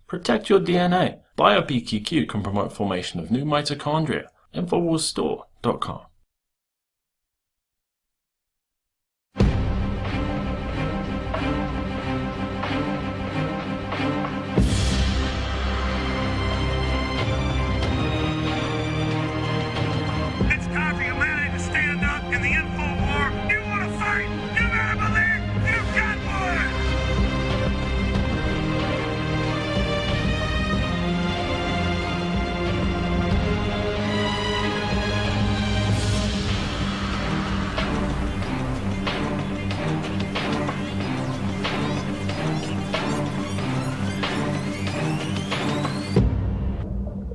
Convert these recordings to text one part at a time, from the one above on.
Protect your DNA. BioPQQ can promote formation of new mitochondria. Infowarsstore.com. It's time for humanity to stand up in the info war. You want to fight? You better believe you've got one.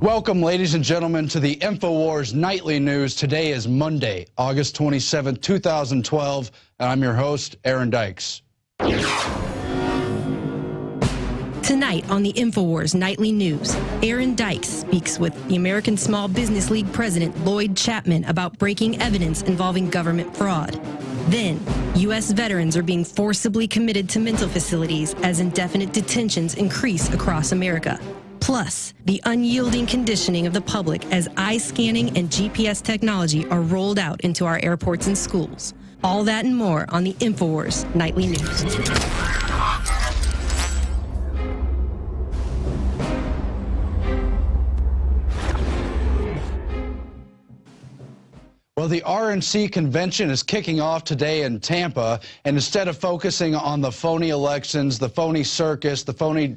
Welcome, ladies and gentlemen, to the Infowars Nightly News. Today is Monday, August 27, 2012, and I'm your host, Aaron Dykes. Tonight on the Infowars Nightly News, Aaron Dykes speaks with the American Small Business League president, Lloyd Chapman, about breaking evidence involving government fraud. Then, U.S. veterans are being forcibly committed to mental facilities as indefinite detentions increase across America. Plus, the unyielding conditioning of the public as eye scanning and GPS technology are rolled out into our airports and schools. All that and more on the Infowars Nightly News. Well, the RNC convention is kicking off today in Tampa, and instead of focusing on the phony elections, the phony circus, the phony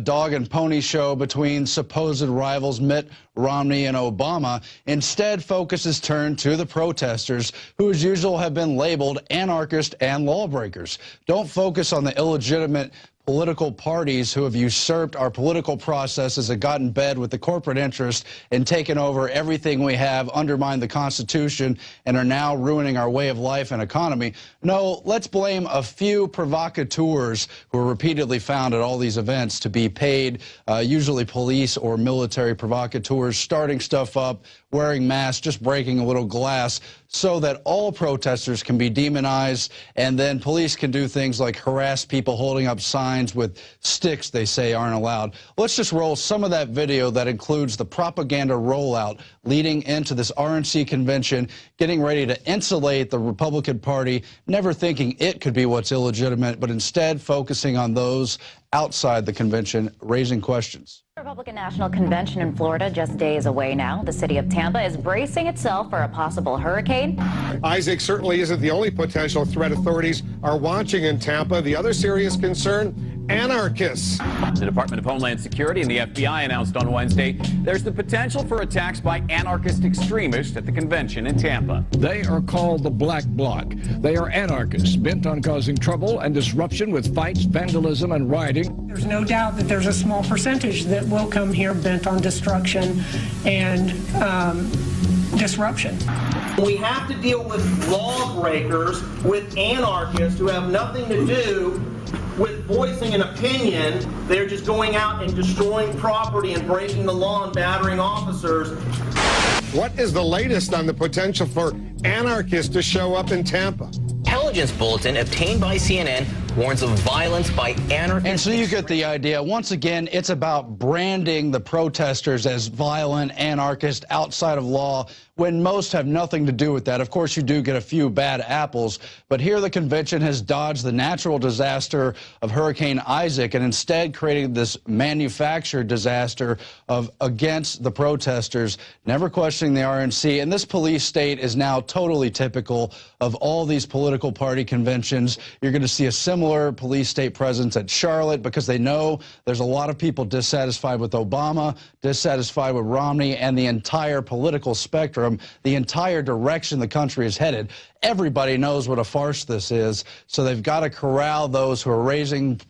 dog and pony show between supposed rivals Mitt Romney and Obama, instead focus is turned to the protesters, who as usual have been labeled anarchists and lawbreakers. Don't focus on the illegitimate political parties who have usurped our political processes and got in bed with the corporate interest and taken over everything we have, undermined the Constitution, and are now ruining our way of life and economy. No, let's blame a few provocateurs who are repeatedly found at all these events to be paid, usually police or military provocateurs, starting stuff up, wearing masks, just breaking a little glass, so that all protesters can be demonized, and then police can do things like harass people holding up signs with sticks they say aren't allowed. Let's just roll some of that video that includes the propaganda rollout leading into this RNC convention, getting ready to insulate the Republican Party, never thinking it could be what's illegitimate, but instead focusing on those outside the convention, raising questions. Republican National Convention in Florida just days away now. The city of Tampa is bracing itself for a possible hurricane. Isaac certainly isn't the only potential threat authorities are watching in Tampa. The other serious concern, anarchists. The Department of Homeland Security and the FBI announced on Wednesday there's the potential for attacks by anarchist extremists at the convention in Tampa. They are called the Black Bloc. They are anarchists bent on causing trouble and disruption with fights, vandalism, and rioting. There's no doubt that there's a small percentage that will come here bent on destruction and disruption. We have to deal with lawbreakers, with anarchists who have nothing to do with voicing an opinion. They're just going out and destroying property and breaking the law and battering officers. What is the latest on the potential for anarchists to show up in Tampa? Intelligence bulletin obtained by CNN warns of violence by anarchists. And so you get the idea. Once again, it's about branding the protesters as violent, anarchist, outside of law, when most have nothing to do with that. Of course, you do get a few bad apples, but here the convention has dodged the natural disaster of Hurricane Isaac and instead created this manufactured disaster of against the protesters, never questioning the RNC. And this police state is now totally typical of all these political party conventions. You're going to see a similar police state presence at Charlotte because they know there's a lot of people dissatisfied with Obama, dissatisfied with Romney, and the entire political spectrum, the entire direction the country is headed. Everybody knows what a farce this is, so they've got to corral those who are raising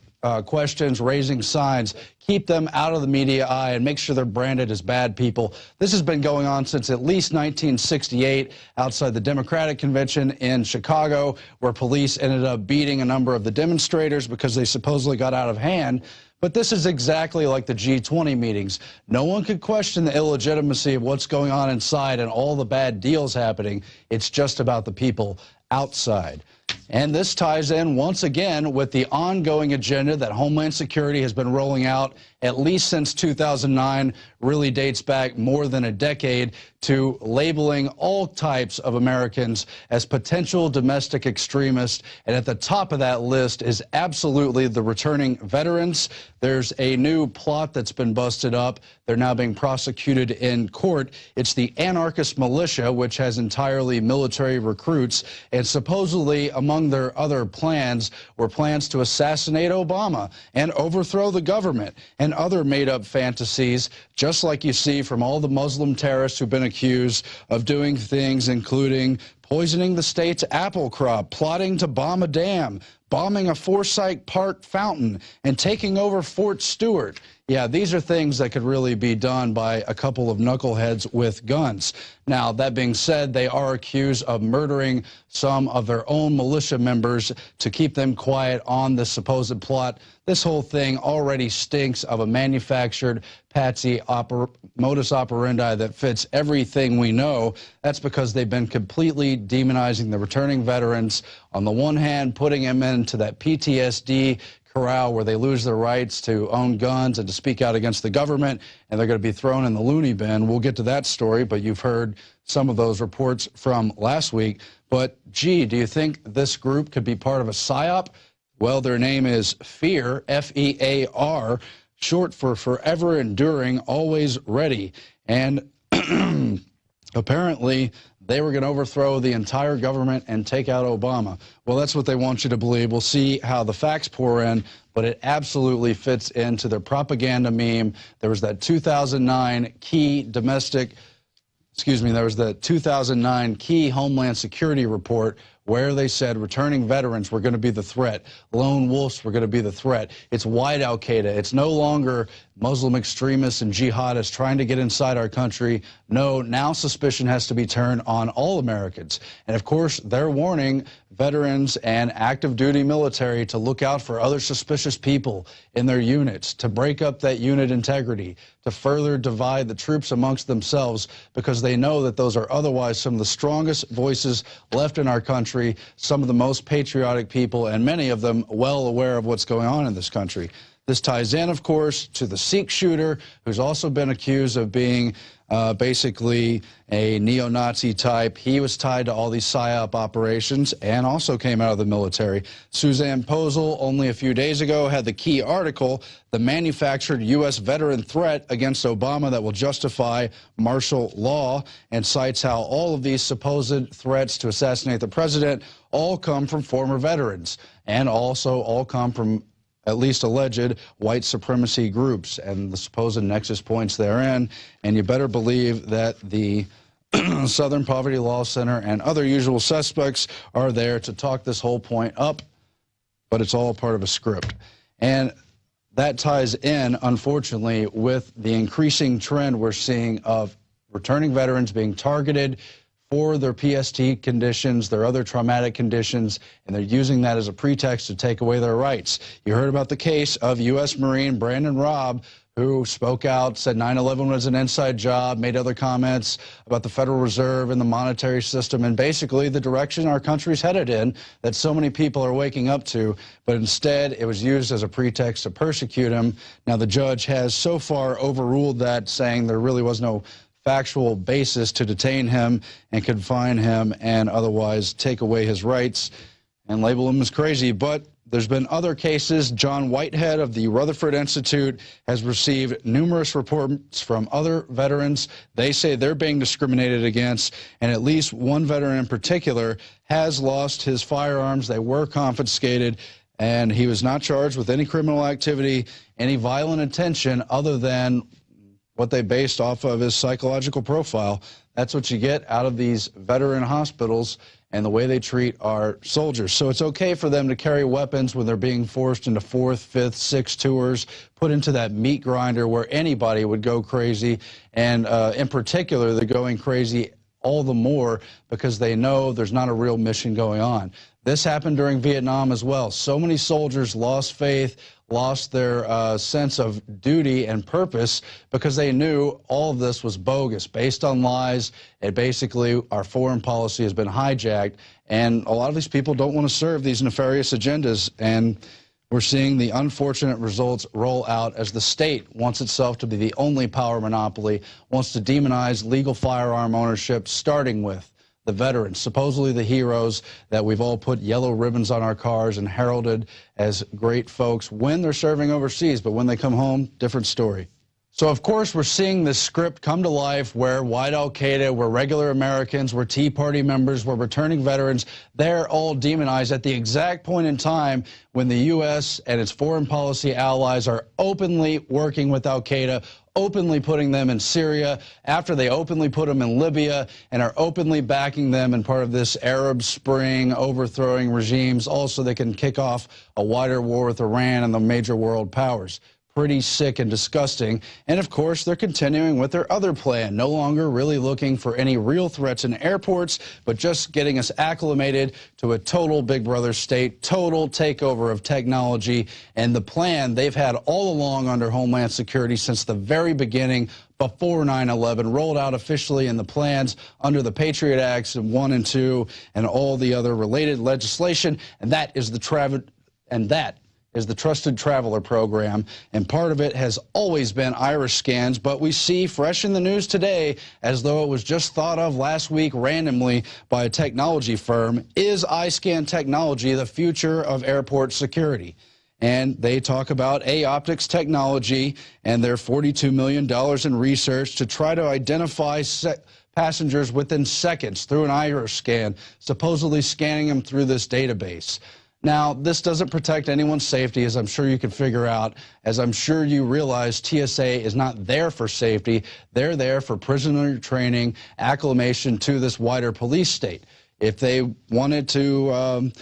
questions, raising signs, keep them out of the media eye, and make sure they're branded as bad people. This has been going on since at least 1968 outside the Democratic Convention in Chicago, where police ended up beating a number of the demonstrators because they supposedly got out of hand. But this is exactly like the G20 meetings. No one could question the illegitimacy of what's going on inside and all the bad deals happening. It's just about the people outside. And this ties in once again with the ongoing agenda that Homeland Security has been rolling out at least since 2009, really dates back more than a decade, to labeling all types of Americans as potential domestic extremists. And at the top of that list is absolutely the returning veterans. There's a new plot that's been busted up. They're now being prosecuted in court. It's the anarchist militia, which has entirely military recruits, and supposedly among their other plans were plans to assassinate Obama and overthrow the government and other made-up fantasies, just like you see from all the Muslim terrorists who've been accused of doing things including poisoning the state's apple crop, plotting to bomb a dam, bombing a Forsyth Park fountain, and taking over Fort Stewart. Yeah, these are things that could really be done by a couple of knuckleheads with guns. Now, that being said, they are accused of murdering some of their own militia members to keep them quiet on this supposed plot. This whole thing already stinks of a manufactured patsy modus operandi that fits everything we know. That's because they've been completely demonizing the returning veterans. On the one hand, putting them into that PTSD corral where they lose their rights to own guns and to speak out against the government, and they're going to be thrown in the loony bin. We'll get to that story, but you've heard some of those reports from last week. But, gee, do you think this group could be part of a PSYOP? Well, their name is FEAR, F-E-A-R, short for Forever Enduring, Always Ready. And apparently they were going to overthrow the entire government and take out Obama. Well, that's what they want you to believe. We'll see how the facts pour in, but it absolutely fits into their propaganda meme. There was that 2009 key there was the 2009 key Homeland Security report where they said returning veterans were going to be the threat. Lone wolves were going to be the threat. It's white al-Qaeda. It's no longer Muslim extremists and jihadists trying to get inside our country. No, now suspicion has to be turned on all Americans. And, of course, they're warning veterans and active duty military to look out for other suspicious people in their units, to break up that unit integrity, to further divide the troops amongst themselves, because they know that those are otherwise some of the strongest voices left in our country, some of the most patriotic people, and many of them well aware of what's going on in this country. This ties in, of course, to the Sikh shooter, who's also been accused of being basically a neo-Nazi type. He was tied to all these PSYOP operations and also came out of the military. Suzanne Posel, only a few days ago, had the key article, The Manufactured U.S. Veteran Threat Against Obama That Will Justify Martial Law, and cites how all of these supposed threats to assassinate the president all come from former veterans and also all come from at least alleged white supremacy groups and the supposed nexus points therein. And you better believe that the Southern Poverty Law Center and other usual suspects are there to talk this whole point up, but it's all part of a script. And that ties in, unfortunately, with the increasing trend we're seeing of returning veterans being targeted for their PST conditions, their other traumatic conditions, and they're using that as a pretext to take away their rights. You heard about the case of U.S. Marine Brandon Robb, who spoke out, said 9/11 was an inside job, made other comments about the Federal Reserve and the monetary system, and basically the direction our country's headed in that so many people are waking up to, but instead it was used as a pretext to persecute him. Now, the judge has so far overruled that, saying there really was no factual basis to detain him and confine him and otherwise take away his rights and label him as crazy. But there's been other cases. John Whitehead of the Rutherford Institute has received numerous reports from other veterans. They say they're being discriminated against, and at least one veteran in particular has lost his firearms. They were confiscated, and he was not charged with any criminal activity, any violent intention other than what they based off of his psychological profile. That's what you get out of these veteran hospitals and the way they treat our soldiers. So it's okay for them to carry weapons when they're being forced into 4th, 5th, 6th tours, put into that meat grinder where anybody would go crazy. And in particular, they're going crazy all the more because they know there's not a real mission going on. This happened during Vietnam as well. So many soldiers lost faith, lost their sense of duty and purpose because they knew all of this was bogus, based on lies, and basically our foreign policy has been hijacked, and a lot of these people don't want to serve these nefarious agendas. And We're seeing the unfortunate results roll out as the state wants itself to be the only power monopoly, wants to demonize legal firearm ownership, starting with the veterans, supposedly the heroes that we've all put yellow ribbons on our cars and heralded as great folks when they're serving overseas, but when they come home, different story. So, of course, we're seeing this script come to life where white al-Qaeda, where regular Americans, where Tea Party members, where returning veterans, they're all demonized at the exact point in time when the U.S. and its foreign policy allies are openly working with al-Qaeda, openly putting them in Syria, after they openly put them in Libya, and are openly backing them in part of this Arab Spring overthrowing regimes. Also, they can kick off a wider war with Iran and the major world powers. Pretty sick and disgusting. And of course, they're continuing with their other plan, no longer really looking for any real threats in airports, but just getting us acclimated to a total Big Brother state, total takeover of technology. And the plan they've had all along under Homeland Security since the very beginning, before 9/11, rolled out officially in the plans under the Patriot Acts 1 and 2 and all the other related legislation. And that is the Trusted Traveler Program, and part of it has always been iris scans, but we see fresh in the news today, as though it was just thought of last week randomly by a technology firm, is eye scan technology the future of airport security? And they talk about optics technology and their $42 million in research to try to identify passengers within seconds through an iris scan, supposedly scanning them through this database. Now, this doesn't protect anyone's safety, as I'm sure you can figure out, as I'm sure you realize TSA is not there for safety. They're there for prisoner training, acclimation to this wider police state. If they wanted to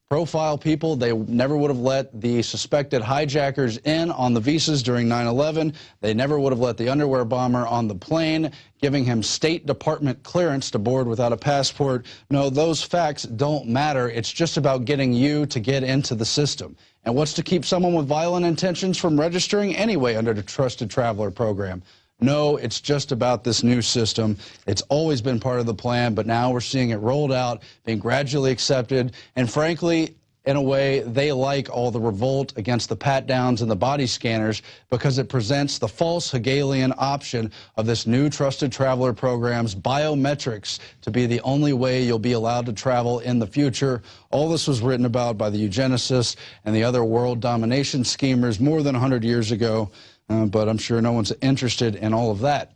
profile people, they never would have let the suspected hijackers in on the visas during 9/11. They never would have let the underwear bomber on the plane, giving him State Department clearance to board without a passport. No, those facts don't matter. It's just about getting you to get into the system. And what's to keep someone with violent intentions from registering anyway under the Trusted Traveler Program? No, it's just about this new system. It's always been part of the plan, but now we're seeing it rolled out, being gradually accepted, and frankly, in a way, they like all the revolt against the pat-downs and the body scanners because it presents the false Hegelian option of this new Trusted Traveler Program's biometrics to be the only way you'll be allowed to travel in the future. All this was written about by the eugenicists and the other world domination schemers more than 100 years ago. But I'm sure no one's interested in all of that.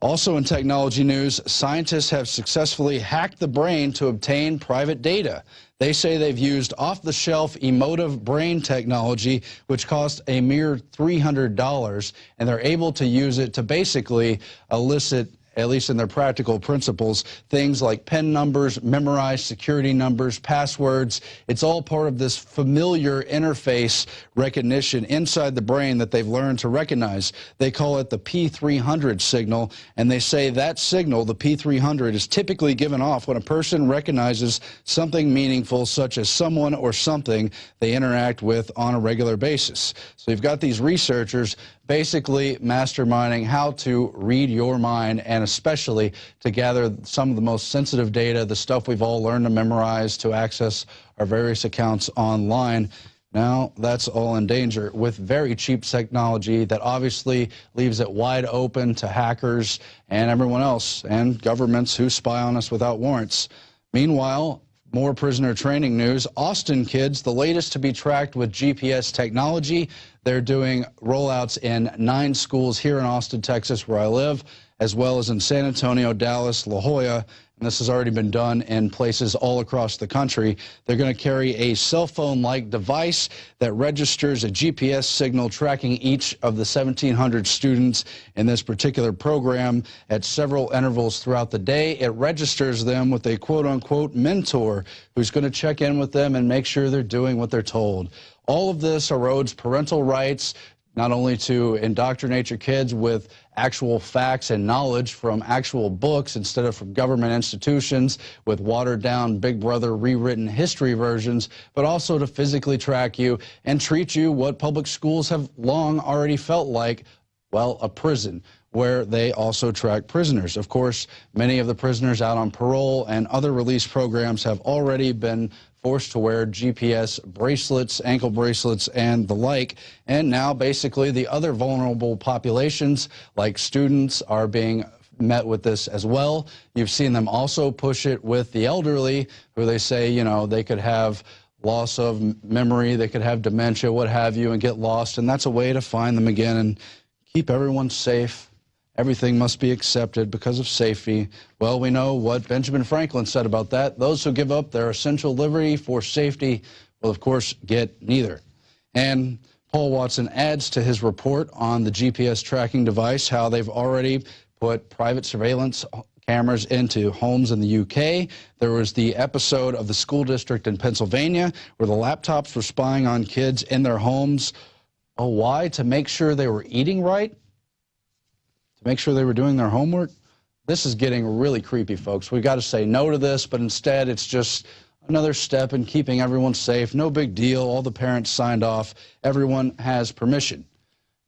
Also in technology news, scientists have successfully hacked the brain to obtain private data. They say they've used off-the-shelf emotive brain technology, which cost a mere $300, and they're able to use it to basically elicit, at least in their practical principles, things like PIN numbers, memorize security numbers, passwords. It's all part of this familiar interface recognition inside the brain that they've learned to recognize. They call it the P300 signal, and they say that signal, the P300, is typically given off when a person recognizes something meaningful, such as someone or something they interact with on a regular basis. So you've got these researchers basically masterminding how to read your mind, and especially to gather some of the most sensitive data, the stuff we've all learned to memorize to access our various accounts online. Now that's all in danger with very cheap technology that obviously leaves it wide open to hackers and everyone else and governments who spy on us without warrants. Meanwhile, more prisoner training news. Austin kids, the latest to be tracked with GPS technology. They're doing rollouts in 9 schools here in Austin, Texas, where I live, as well as in San Antonio, Dallas, La Jolla, and this has already been done in places all across the country. They're going to carry a cell phone-like device that registers a GPS signal tracking each of the 1,700 students in this particular program at several intervals throughout the day. It registers them with a quote-unquote mentor who's going to check in with them and make sure they're doing what they're told. All of this erodes parental rights, not only to indoctrinate your kids with actual facts and knowledge from actual books instead of from government institutions with watered-down Big Brother rewritten history versions, but also to physically track you and treat you what public schools have long already felt like Well, a prison where they also track prisoners. Of course, many of the prisoners out on parole and other release programs have already been forced to wear GPS bracelets, ankle bracelets, and the like. And now basically the other vulnerable populations, like students, are being met with this as well. You've seen them also push it with the elderly, who they say, you know, they could have loss of memory, they could have dementia, what have you, and get lost. And that's a way to find them again and keep everyone safe. Everything must be accepted because of safety. Well, we know what Benjamin Franklin said about that. Those who give up their essential liberty for safety will, of course, get neither. And Paul Watson adds to his report on the GPS tracking device how they've already put private surveillance cameras into homes in the UK. There was the episode of the school district in Pennsylvania where the laptops were spying on kids in their homes. Oh, why? To make sure they were eating right? To make sure they were doing their homework? This is getting really creepy, folks. We've got to say no to this, but instead it's just another step in keeping everyone safe. No big deal. All the parents signed off. Everyone has permission.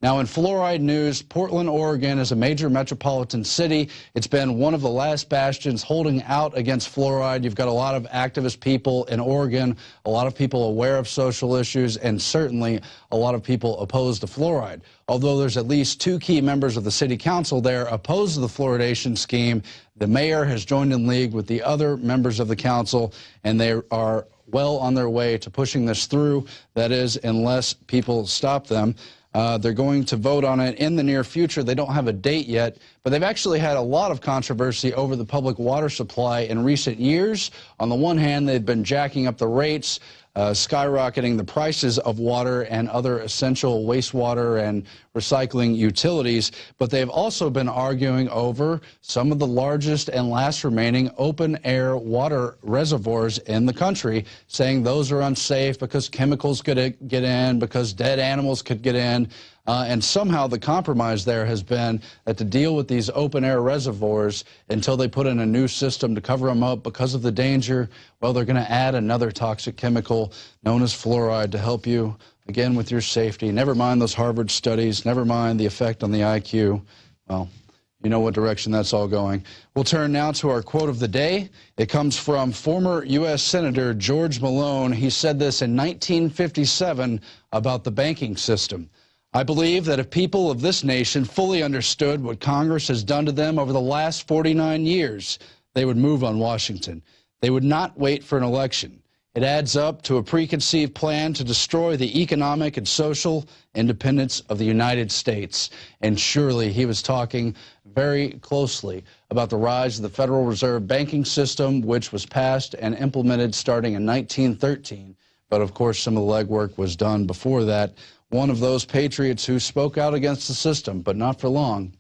Now, in fluoride news, Portland, Oregon is a major metropolitan city. It's been one of the last bastions holding out against fluoride. You've got a lot of activist people in Oregon, a lot of people aware of social issues, and certainly a lot of people opposed to fluoride. Although there's at least 2 key members of the city council there opposed to the fluoridation scheme, the mayor has joined in league with the other members of the council, and they are well on their way to pushing this through. That is, unless people stop them. They're going to vote on it in the near future. They don't have a date yet, but they've actually had a lot of controversy over the public water supply in recent years. On the one hand, they've been jacking up the rates, skyrocketing the prices of water and other essential wastewater and recycling utilities, but they've also been arguing over some of the largest and last remaining open-air water reservoirs in the country, saying those are unsafe because chemicals could get in, because dead animals could get in. And somehow the compromise there has been that to deal with these open-air reservoirs until they put in a new system to cover them up because of the danger, well, they're going to add another toxic chemical known as fluoride to help you, again, with your safety. Never mind those Harvard studies. Never mind the effect on the IQ. Well, you know what direction that's all going. We'll turn now to our quote of the day. It comes from former U.S. Senator George Malone. He said this in 1957 about the banking system. I believe that if people of this nation fully understood what Congress has done to them over the last 49 years, they would move on Washington. They would not wait for an election. It adds up to a preconceived plan to destroy the economic and social independence of the United States. And surely he was talking very closely about the rise of the Federal Reserve banking system, which was passed and implemented starting in 1913. But of course, some of the legwork was done before that. One of those patriots who spoke out against the system, but not for long,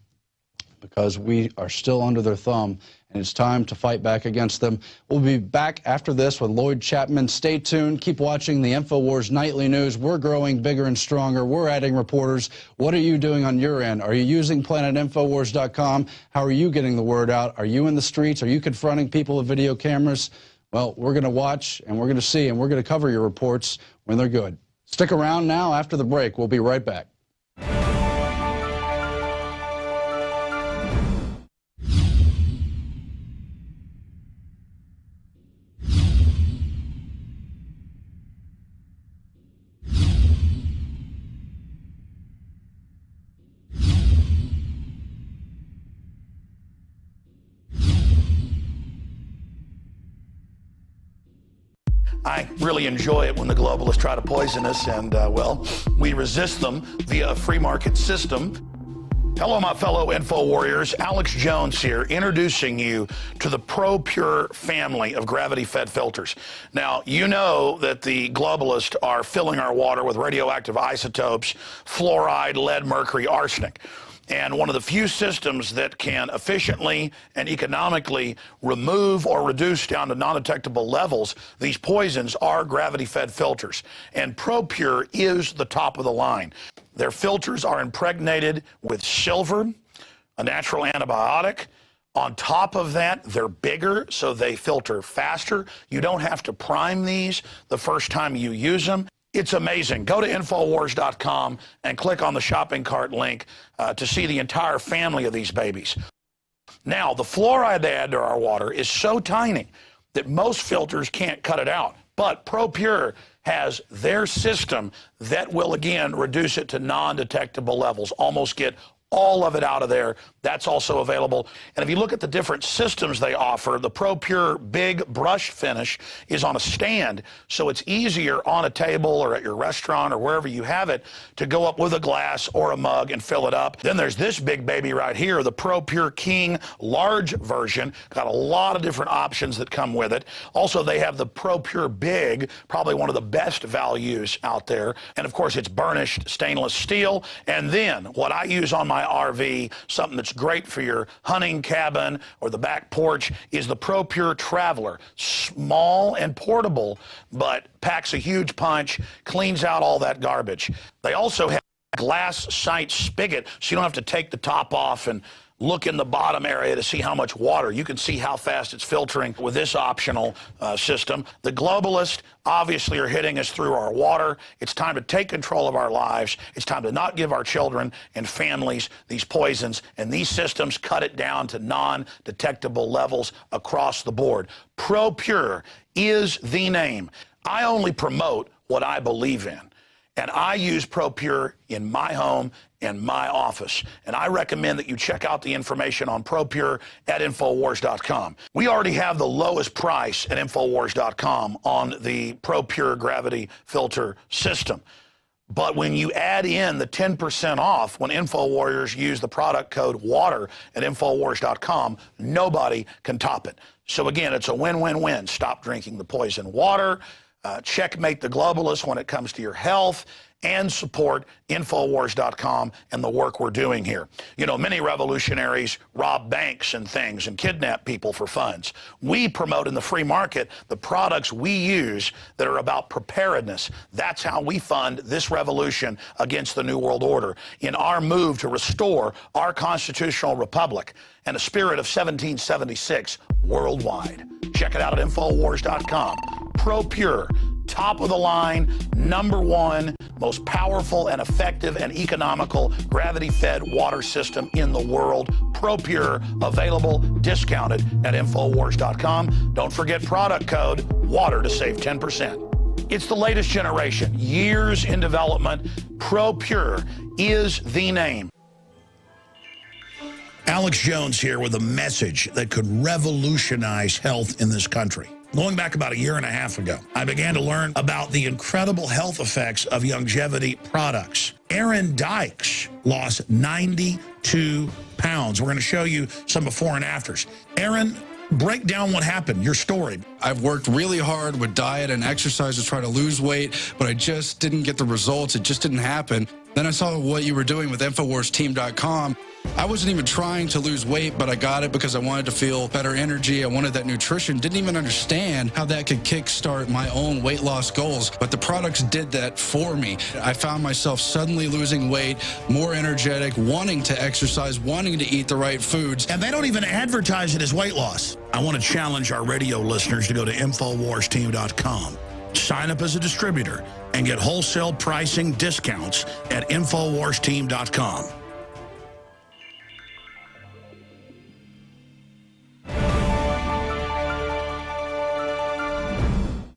because we are still under their thumb, and it's time to fight back against them. We'll be back after this with Lloyd Chapman. Stay tuned. Keep watching the Infowars Nightly News. We're growing bigger and stronger. We're adding reporters. What are you doing on your end? Are you using PlanetInfowars.com? How are you getting the word out? Are you in the streets? Are you confronting people with video cameras? Well, we're going to watch, and we're going to see, and we're going to cover your reports when they're good. Stick around now after the break. We'll be right back. I really enjoy it when the globalists try to poison us, and, well, we resist them via a free market system. Hello, my fellow Info Warriors. Alex Jones here, introducing you to the ProPure family of gravity-fed filters. Now, you know that the globalists are filling our water with radioactive isotopes, fluoride, lead, mercury, arsenic. And one of the few systems that can efficiently and economically remove or reduce down to non-detectable levels these poisons are gravity-fed filters. And ProPure is the top of the line. Their filters are impregnated with silver, a natural antibiotic. On top of that, they're bigger, so they filter faster. You don't have to prime these the first time you use them. It's amazing. Go to Infowars.com and click on the shopping cart link to see the entire family of these babies. Now, the fluoride they add to our water is so tiny that most filters can't cut it out. But ProPure has their system that will, again, reduce it to non-detectable levels, almost get all of it out of there. That's also available. And if you look at the different systems they offer, the ProPure Big Brush Finish is on a stand, so it's easier on a table or at your restaurant or wherever you have it to go up with a glass or a mug and fill it up. Then there's this big baby right here, the ProPure King large version. Got a lot of different options that come with it. Also, they have the ProPure Big, probably one of the best values out there. And of course, it's burnished stainless steel. And then what I use on my RV, something that's great for your hunting cabin or the back porch, is the ProPure Traveler. Small and portable, but packs a huge punch, cleans out all that garbage. They also have a glass sight spigot, so you don't have to take the top off and look in the bottom area to see how much water. You can see how fast it's filtering with this optional system. The globalists obviously are hitting us through our water. It's time to take control of our lives. It's time to not give our children and families these poisons, and these systems cut it down to non-detectable levels across the board. ProPure is the name. I only promote what I believe in. And I use ProPure in my home and my office. And I recommend that you check out the information on ProPure at Infowars.com. We already have the lowest price at Infowars.com on the ProPure gravity filter system. But when you add in the 10% off when InfoWarriors use the product code WATER at Infowars.com, nobody can top it. So again, it's a win-win-win. Stop drinking the poison water. Checkmate the globalists when it comes to your health, and support Infowars.com and the work we're doing here. You know, many revolutionaries rob banks and things and kidnap people for funds. We promote in the free market the products we use that are about preparedness. That's how we fund this revolution against the New World Order in our move to restore our constitutional republic and a spirit of 1776 worldwide. Check it out at Infowars.com. ProPure, top of the line, #1, most powerful and effective and economical gravity-fed water system in the world. ProPure, available, discounted at Infowars.com. Don't forget product code WATER to save 10%. It's the latest generation, years in development. ProPure is the name. Alex Jones here with a message that could revolutionize health in this country. Going back about 1.5 years ago, I began to learn about the incredible health effects of longevity products. Dykes lost 92 pounds. We're going to show you some before and afters. Aaron, break down what happened, your story. I've worked really hard with diet and exercise to try to lose weight, but I just didn't get the results. It just didn't happen. Then I saw what you were doing with InfoWarsTeam.com. I wasn't even trying to lose weight, but I got it because I wanted to feel better energy. I wanted that nutrition. Didn't even understand how that could kickstart my own weight loss goals. But the products did that for me. I found myself suddenly losing weight, more energetic, wanting to exercise, wanting to eat the right foods. And they don't even advertise it as weight loss. I want to challenge our radio listeners to go to InfoWarsTeam.com. Sign up as a distributor and get wholesale pricing discounts at InfoWarsTeam.com.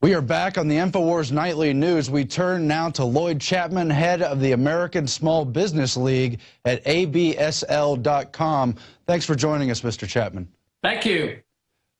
We are back on the Infowars Nightly News. We turn now to Lloyd Chapman, head of the American Small Business League at ABSL.com. Thanks for joining us, Mr. Chapman. Thank you.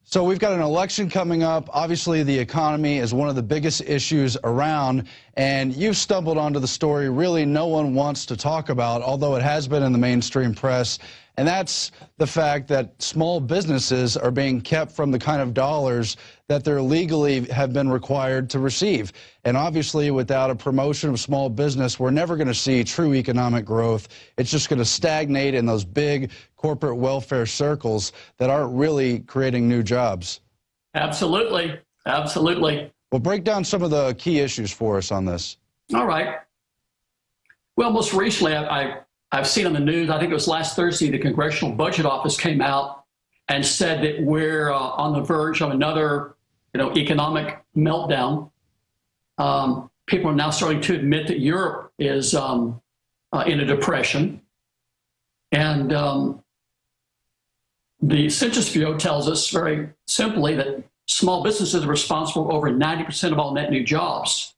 So we've got an election coming up. Obviously, the economy is one of the biggest issues around, and you've stumbled onto the story really no one wants to talk about, although it has been in the mainstream press, and that's the fact that small businesses are being kept from the kind of dollars that they're legally have been required to receive. And obviously, without a promotion of small business, we're never going to see true economic growth. It's just going to stagnate in those big corporate welfare circles that aren't really creating new jobs. Absolutely. Absolutely. Well, break down some of the key issues for us on this. All right. Well, most recently, I've seen on the news, I think it was last Thursday, the Congressional Budget Office came out and said that we're on the verge of another, economic meltdown. people are now starting to admit that Europe is in a depression. And the Census Bureau tells us very simply that small businesses are responsible for over 90% of all net new jobs.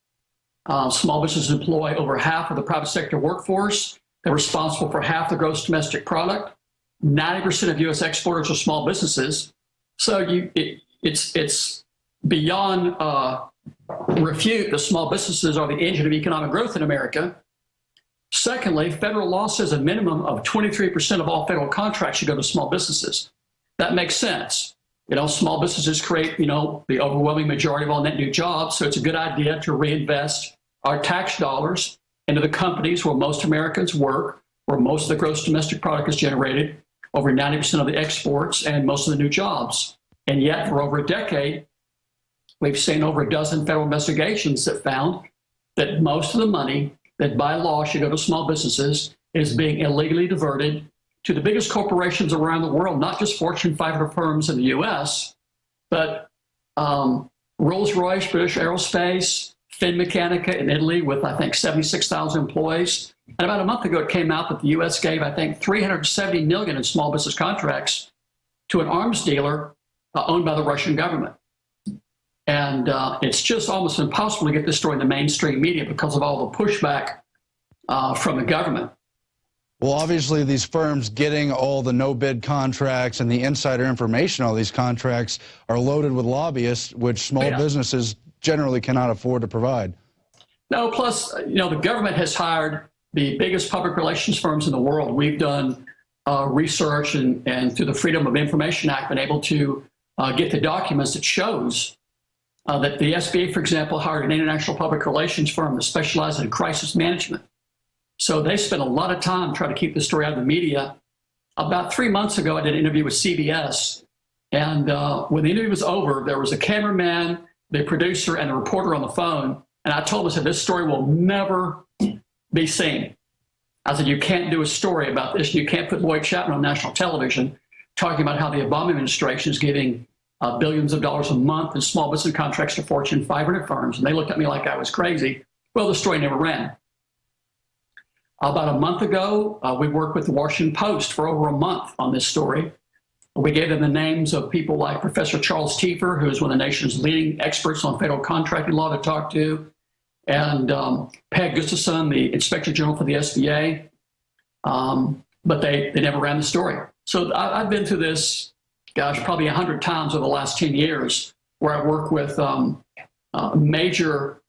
Small businesses employ over half of the private sector workforce. They're responsible for half the gross domestic product. 90% of U.S. exporters are small businesses. So it's beyond refute that small businesses are the engine of economic growth in America. Secondly, federal law says a minimum of 23% of all federal contracts should go to small businesses. That makes sense. You know, small businesses create, you know, the overwhelming majority of all net new jobs. So it's a good idea to reinvest our tax dollars into the companies where most Americans work, where most of the gross domestic product is generated, over 90% of the exports and most of the new jobs. And yet for over a decade, we've seen over a dozen federal investigations that found that most of the money that by law should go to small businesses is being illegally diverted to the biggest corporations around the world, not just Fortune 500 firms in the US, but Rolls-Royce, British Aerospace, Finmeccanica in Italy with, I think, 76,000 employees. And about a month ago, it came out that the US gave, I think, $370 million in small business contracts to an arms dealer owned by the Russian government. And it's just almost impossible to get this story in the mainstream media because of all the pushback from the government. Well, obviously, these firms getting all the no-bid contracts and the insider information, all these contracts are loaded with lobbyists, which small businesses generally cannot afford to provide. No, plus, you know, the government has hired the biggest public relations firms in the world. We've done research and through the Freedom of Information Act, been able to get the documents that shows that the SBA, for example, hired an international public relations firm that specializes in crisis management. So they spent a lot of time trying to keep the story out of the media. About 3 months ago, I did an interview with CBS. And when the interview was over, there was a cameraman, the producer, and a reporter on the phone. And I told them, I said, this story will never be seen. I said, you can't do a story about this. You can't put Lloyd Chapman on national television talking about how the Obama administration is giving billions of dollars a month in small business contracts to Fortune 500 firms. And they looked at me like I was crazy. Well, the story never ran. About a month ago, we worked with the Washington Post for over a month on this story. We gave them the names of people like Professor Charles Tiefer, who is one of the nation's leading experts on federal contracting law, to talk to, and Peg Gustafson, the Inspector General for the SBA. But they never ran the story. So I've been through this, gosh, probably 100 times over the last 10 years, where I work with a major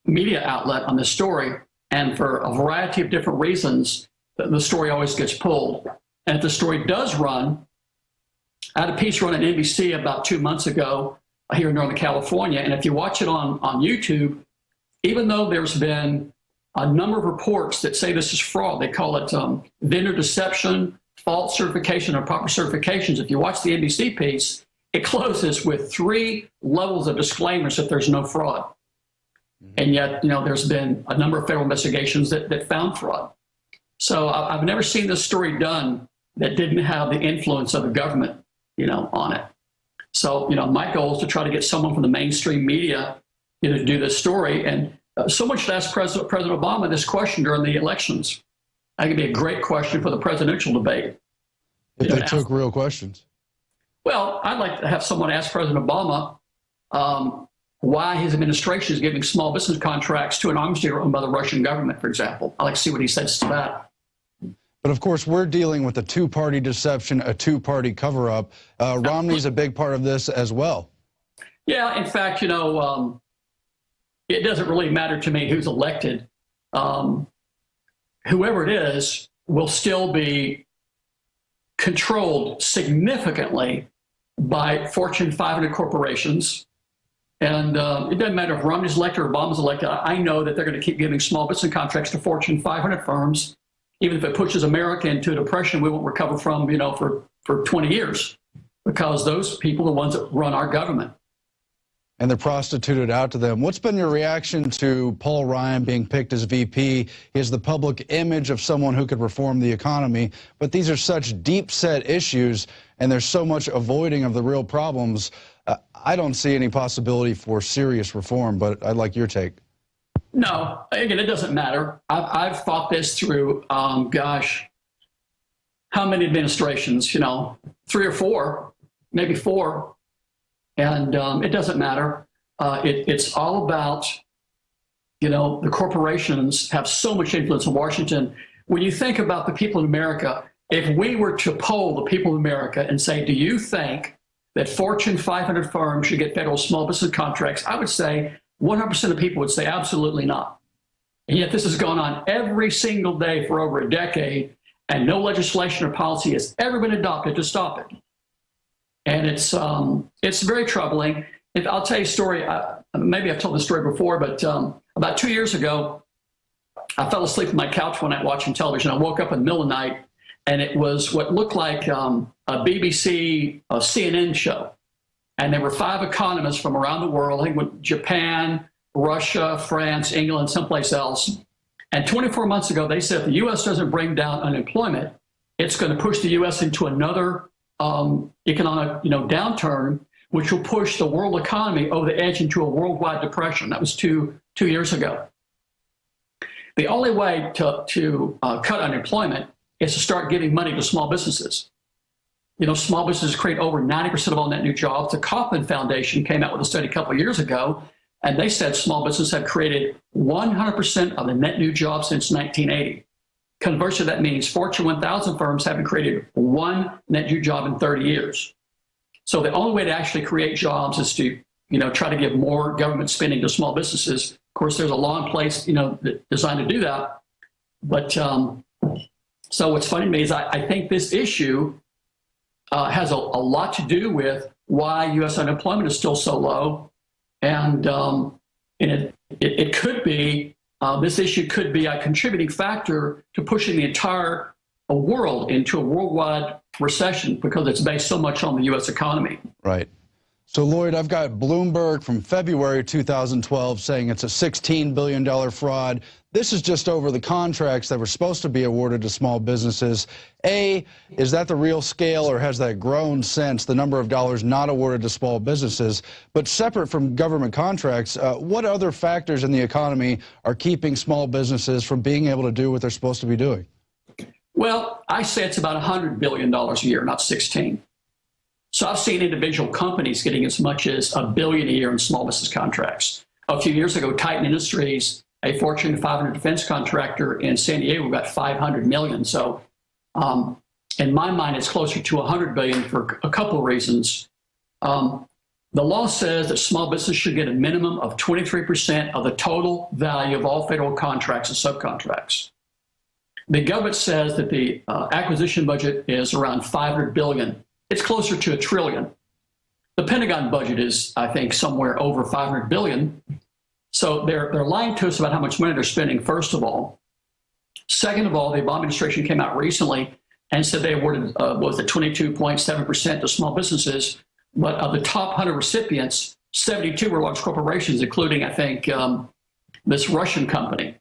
media outlet on this story. And for a variety of different reasons, the story always gets pulled. And if the story does run, I had a piece run on NBC about 2 months ago here in Northern California. And if you watch it on YouTube, even though there's been a number of reports that say this is fraud, they call it vendor deception, false certification, or proper certifications. If you watch the NBC piece, it closes with 3 levels of disclaimers that there's no fraud. And yet, you know, there's been a number of federal investigations that found fraud. So I've never seen this story done that didn't have the influence of the government, you know, on it. So, you know, my goal is to try to get someone from the mainstream media, you know, to do this story. And someone should ask President Obama this question during the elections. I think it'd be a great question for the presidential debate. If they took real questions. Well, I'd like to have someone ask President Obama why his administration is giving small business contracts to an arms dealer owned by the Russian government, for example. I'd like to see what he says to that. But of course, we're dealing with a 2-party deception, a 2-party cover-up. Romney's a big part of this as well. Yeah, in fact, you know, it doesn't really matter to me who's elected. Whoever it is will still be controlled significantly by Fortune 500 corporations. And it doesn't matter if Romney's elected or Obama's elected. I know that they're going to keep giving small business contracts to Fortune 500 firms. Even if it pushes America into a depression we won't recover from, you know, for 20 years, because those people are the ones that run our government. And they're prostituted out to them. What's been your reaction to Paul Ryan being picked as VP? He has the public image of someone who could reform the economy, but these are such deep-set issues, and there's so much avoiding of the real problems. I don't see any possibility for serious reform, but I'd like your take. No, again, it doesn't matter. I've thought this through, gosh, how many administrations, 3 or 4, maybe 4. And it doesn't matter. It's all about, the corporations have so much influence in Washington. When you think about the people in America, if we were to poll the people of America and say, do you think that Fortune 500 firms should get federal small business contracts? I would say 100% of people would say absolutely not. And yet this has gone on every single day for over a decade, and no legislation or policy has ever been adopted to stop it. And it's very troubling. I'll tell you a story. Maybe I've told this story before, but about 2 years ago, I fell asleep on my couch one night watching television. I woke up in the middle of the night, and it was what looked like a BBC, CNN show. And there were 5 economists from around the world, I think Japan, Russia, France, England, someplace else. And 24 months ago, they said if the U.S. doesn't bring down unemployment, it's going to push the U.S. into another economic downturn, which will push the world economy over the edge into a worldwide depression. That was two years ago. The only way to cut unemployment is to start giving money to small businesses. Small businesses create over 90% of all net new jobs. The Chapman Foundation came out with a study a couple of years ago, and they said small businesses have created 100% of the net new jobs since 1980. Conversely, that means Fortune 1000 firms haven't created 1 net new job in 30 years. So the only way to actually create jobs is to, try to give more government spending to small businesses. Of course, there's a law in place, designed to do that. But so what's funny to me is I think this issue has a lot to do with why U.S. unemployment is still so low. And it could be, this issue could be a contributing factor to pushing the entire world into a worldwide recession because it's based so much on the U.S. economy. Right. So, Lloyd, I've got Bloomberg from February 2012 saying it's a $16 billion fraud. This is just over the contracts that were supposed to be awarded to small businesses. Is that the real scale, or has that grown since, the number of dollars not awarded to small businesses? But separate from government contracts, what other factors in the economy are keeping small businesses from being able to do what they're supposed to be doing? Well, I say it's about $100 billion a year, not 16. So I've seen individual companies getting as much as $1 billion a year in small business contracts. A few years ago, Titan Industries, a Fortune 500 defense contractor in San Diego, got $500 million. So in my mind, it's closer to $100 billion for a couple of reasons. The law says that small business should get a minimum of 23% of the total value of all federal contracts and subcontracts. The government says that the acquisition budget is around $500 billion. It's closer to $1 trillion. The Pentagon budget is, I think, somewhere over $500 billion. So they're lying to us about how much money they're spending, first of all. Second of all, the Obama administration came out recently and said they awarded, 22.7% to small businesses. But of the top 100 recipients, 72 were large corporations, including, I think, this Russian company.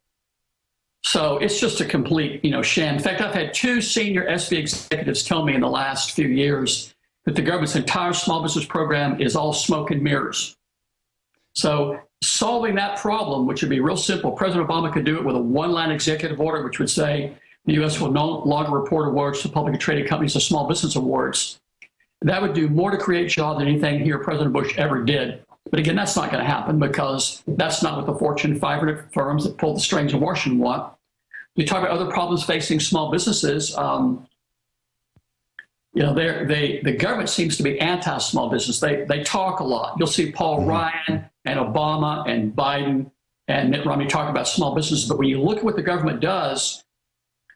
So it's just a complete, sham. In fact, I've had 2 senior SB executives tell me in the last few years that the government's entire small business program is all smoke and mirrors. So solving that problem, which would be real simple, President Obama could do it with a 1-line executive order, which would say the U.S. will no longer report awards to publicly traded companies as small business awards. That would do more to create jobs than anything here President Bush ever did. But again, that's not going to happen because that's not what the Fortune 500 firms that pull the strings in Washington want. You talk about other problems facing small businesses. The government seems to be anti-small business. They talk a lot. You'll see Paul Ryan and Obama and Biden and Mitt Romney talk about small businesses. But when you look at what the government does,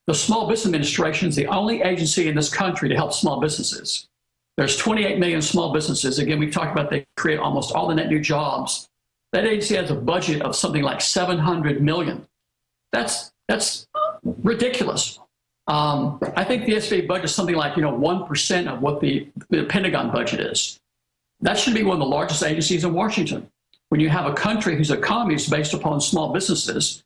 the Small Business Administration is the only agency in this country to help small businesses. There's 28 million small businesses. Again, we've talked about they create almost all the net new jobs. That agency has a budget of something like $700 million. That's ridiculous. I think the SBA budget is something like 1% of what the Pentagon budget is. That should be one of the largest agencies in Washington. When you have a country whose economy is based upon small businesses,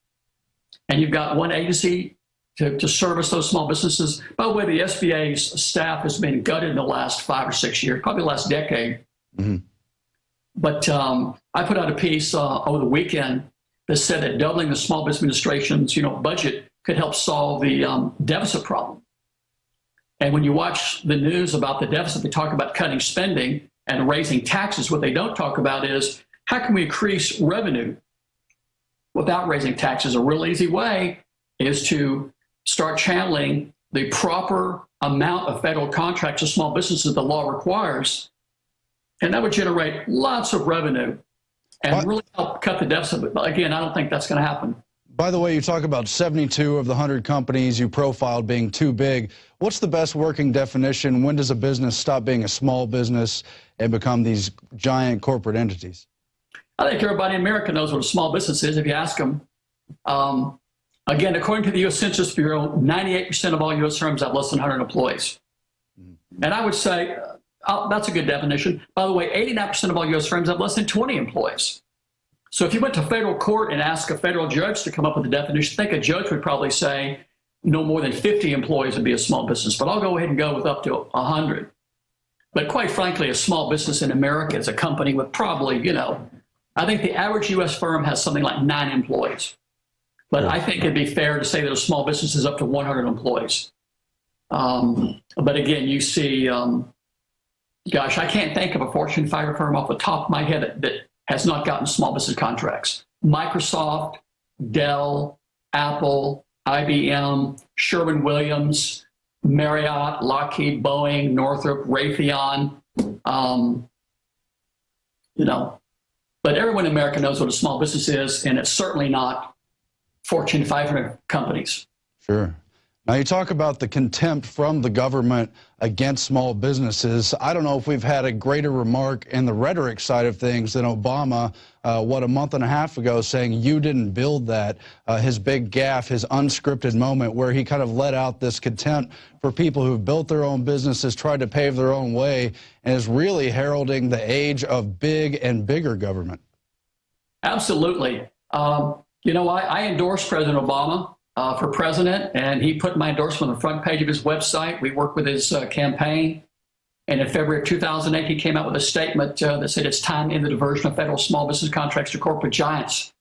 and you've got one agency to service those small businesses. By the way, the SBA's staff has been gutted in the last 5 or 6 years, probably the last decade. Mm-hmm. But I put out a piece over the weekend has said that doubling the Small Business Administration's, budget could help solve the deficit problem. And when you watch the news about the deficit, they talk about cutting spending and raising taxes. What they don't talk about is how can we increase revenue without raising taxes? A real easy way is to start channeling the proper amount of federal contracts to small businesses the law requires, and that would generate lots of revenue and really help cut the deficit. But again, I don't think that's going to happen. By the way, you talk about 72 of the 100 companies you profiled being too big. What's the best working definition? When does a business stop being a small business and become these giant corporate entities? I think everybody in America knows what a small business is if you ask them. Again, according to the U.S. Census Bureau, 98% of all U.S. firms have less than 100 employees. And I would say that's a good definition. By the way, 89% of all U.S. firms have less than 20 employees. So if you went to federal court and asked a federal judge to come up with a definition, I think a judge would probably say no more than 50 employees would be a small business. But I'll go ahead and go with up to 100. But quite frankly, a small business in America is a company with probably, I think the average U.S. firm has something like 9 employees. But I think it'd be fair to say that a small business is up to 100 employees. But again, you see, gosh, I can't think of a Fortune 500 firm off the top of my head that has not gotten small business contracts. Microsoft, Dell, Apple, IBM, Sherwin-Williams, Marriott, Lockheed, Boeing, Northrop, Raytheon, but everyone in America knows what a small business is, and it's certainly not Fortune 500 companies. Sure. Now, you talk about the contempt from the government against small businesses. I don't know if we've had a greater remark in the rhetoric side of things than Obama, a month and a half ago, saying you didn't build that, his big gaffe, his unscripted moment where he kind of let out this contempt for people who've built their own businesses, tried to pave their own way, and is really heralding the age of big and bigger government. Absolutely. I endorsed President Obama for president, and he put my endorsement on the front page of his website. We worked with his campaign, and in February of 2008, he came out with a statement that said it's time to end the diversion of federal small business contracts to corporate giants.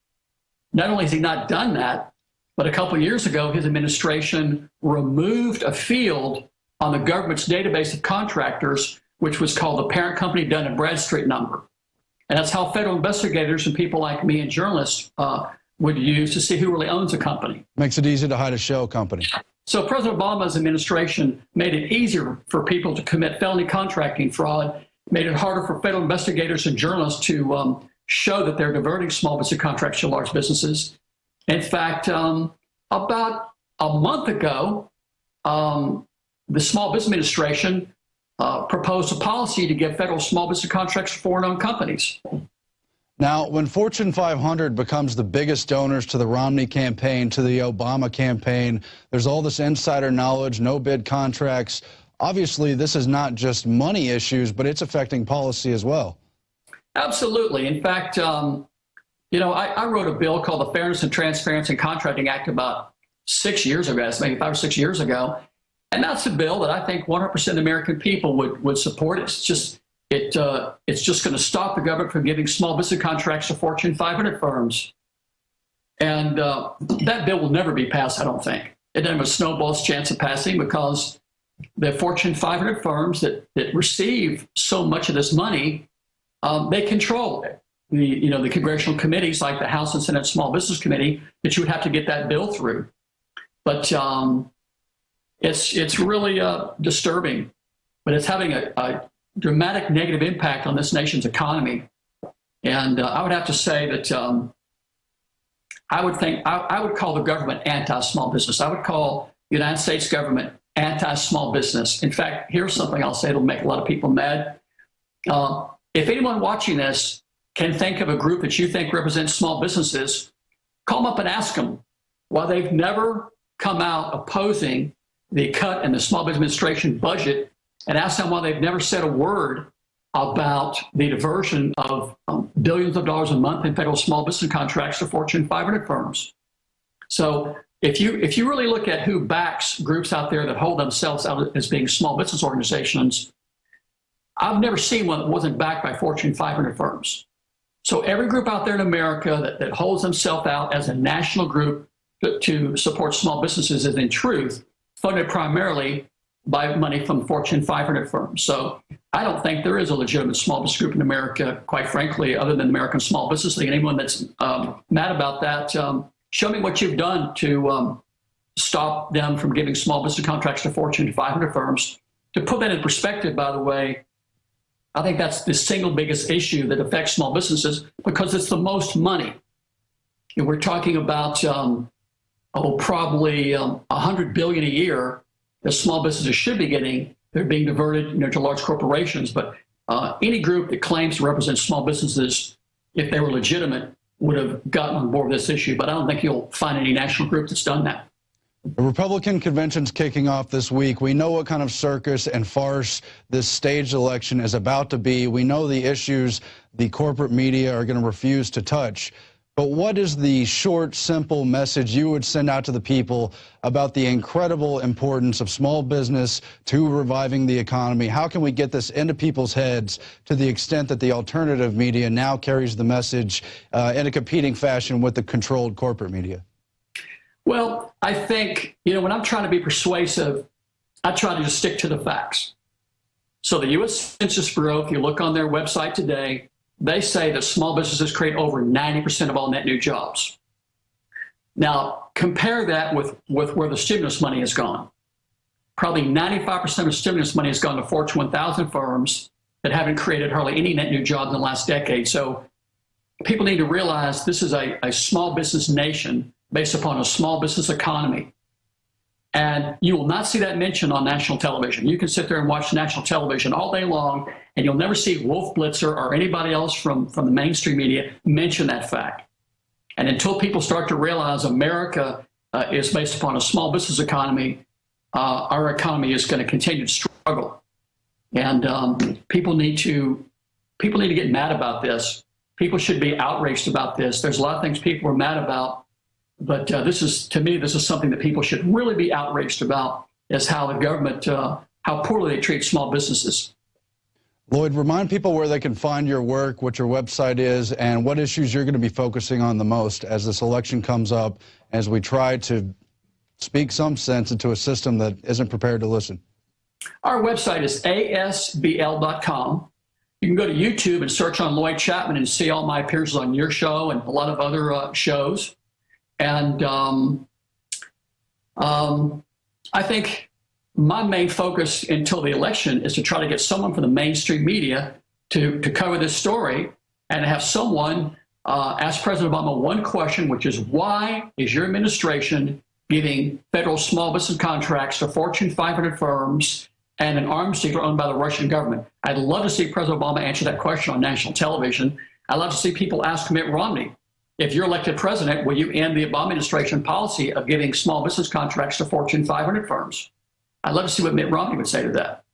Not only has he not done that, but a couple of years ago, his administration removed a field on the government's database of contractors, which was called the parent company Dun & Bradstreet number. And that's how federal investigators and people like me and journalists would use to see who really owns a company. Makes it easy to hide a shell company. So President Obama's administration made it easier for people to commit felony contracting fraud, made it harder for federal investigators and journalists to show that they're diverting small business contracts to large businesses. In fact, about a month ago, the Small Business Administration proposed a policy to give federal small business contracts to foreign-owned companies. Now, when Fortune 500 becomes the biggest donors to the Romney campaign, to the Obama campaign, there's all this insider knowledge, no-bid contracts. Obviously, this is not just money issues, but it's affecting policy as well. Absolutely. In fact, I wrote a bill called the Fairness and Transparency in Contracting Act about 6 years ago, maybe 5 or 6 years ago. And that's a bill that I think 100% of the American people would support. It's just going to stop the government from giving small business contracts to Fortune 500 firms. And that bill will never be passed, I don't think. It doesn't have a snowball's chance of passing because the Fortune 500 firms that receive so much of this money, they control it. The congressional committees like the House and Senate Small Business Committee, that you would have to get that bill through. But it's really disturbing. But it's having a dramatic negative impact on this nation's economy. And I would have to say that I would call the government anti-small business. I would call the United States government anti-small business. In fact, here's something I'll say that'll make a lot of people mad. If anyone watching this can think of a group that you think represents small businesses, call them up and ask them why they've never come out opposing the cut in the Small Business Administration budget, and ask them why they've never said a word about the diversion of billions of dollars a month in federal small business contracts to Fortune 500 firms. So if you really look at who backs groups out there that hold themselves out as being small business organizations, I've never seen one that wasn't backed by Fortune 500 firms. So every group out there in America that holds themselves out as a national group to support small businesses is in truth funded primarily by money from Fortune 500 firms. So I don't think there is a legitimate small business group in America, quite frankly, other than the American Small Business League. Anyone that's mad about that, show me what you've done to stop them from giving small business contracts to Fortune 500 firms. To put that in perspective, by the way, I think that's the single biggest issue that affects small businesses because it's the most money. And we're talking about probably $100 billion a year that small businesses should be getting. They're being diverted, to large corporations. But any group that claims to represent small businesses, if they were legitimate, would have gotten on board with this issue. But I don't think you'll find any national group that's done that. The Republican convention's kicking off this week. We know what kind of circus and farce this staged election is about to be. We know the issues the corporate media are going to refuse to touch. But what is the short, simple message you would send out to the people about the incredible importance of small business to reviving the economy? How can we get this into people's heads to the extent that the alternative media now carries the message in a competing fashion with the controlled corporate media? Well, I think, when I'm trying to be persuasive, I try to just stick to the facts. So the U.S. Census Bureau, if you look on their website today, they say that small businesses create over 90% of all net new jobs. Now, compare that with where the stimulus money has gone. Probably 95% of stimulus money has gone to Fortune 1000 firms that haven't created hardly any net new jobs in the last decade. So people need to realize this is a small business nation based upon a small business economy. And you will not see that mentioned on national television. You can sit there and watch national television all day long, and you'll never see Wolf Blitzer or anybody else from the mainstream media mention that fact. And until people start to realize America is based upon a small business economy, our economy is going to continue to struggle. And people need to get mad about this. People should be outraged about this. There's a lot of things people are mad about. But to me, this is something that people should really be outraged about, is how the government, how poorly they treat small businesses. Lloyd, remind people where they can find your work, what your website is, and what issues you're going to be focusing on the most as this election comes up, as we try to speak some sense into a system that isn't prepared to listen. Our website is asbl.com. You can go to YouTube and search on Lloyd Chapman and see all my appearances on your show and a lot of other shows. And I think my main focus until the election is to try to get someone from the mainstream media to cover this story and have someone ask President Obama one question, which is, why is your administration giving federal small business contracts to Fortune 500 firms and an arms dealer owned by the Russian government? I'd love to see President Obama answer that question on national television. I'd love to see people ask Mitt Romney, if you're elected president, will you end the Obama administration policy of giving small business contracts to Fortune 500 firms? I'd love to see what Mitt Romney would say to that.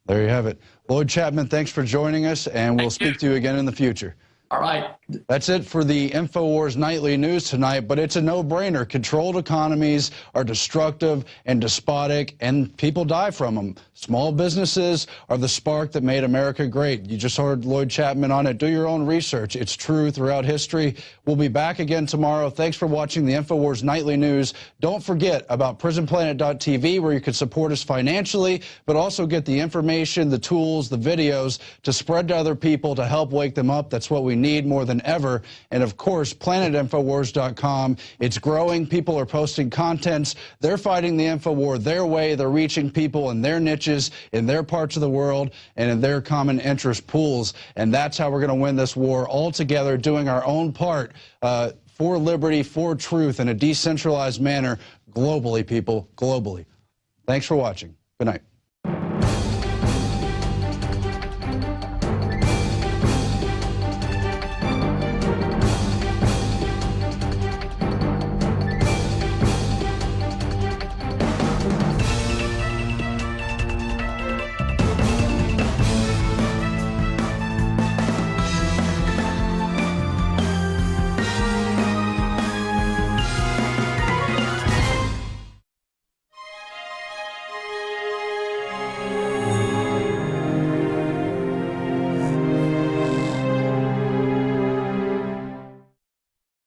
There you have it. Lloyd Chapman, thanks for joining us, and we'll speak to you again in the future. All right. That's it for the Infowars Nightly News tonight, but it's a no-brainer. Controlled economies are destructive and despotic, and people die from them. Small businesses are the spark that made America great. You just heard Lloyd Chapman on it. Do your own research. It's true throughout history. We'll be back again tomorrow. Thanks for watching the Infowars Nightly News. Don't forget about prisonplanet.tv, where you can support us financially, but also get the information, the tools, the videos to spread to other people to help wake them up. That's what we need more than ever. And of course, planetinfowars.com. It's growing. People are posting contents. They're fighting the info war their way. They're reaching people in their niches, in their parts of the world, and in their common interest pools. And that's how we're going to win this war, all together, doing our own part for liberty, for truth, in a decentralized manner, globally, people, globally. Thanks for watching. Good night.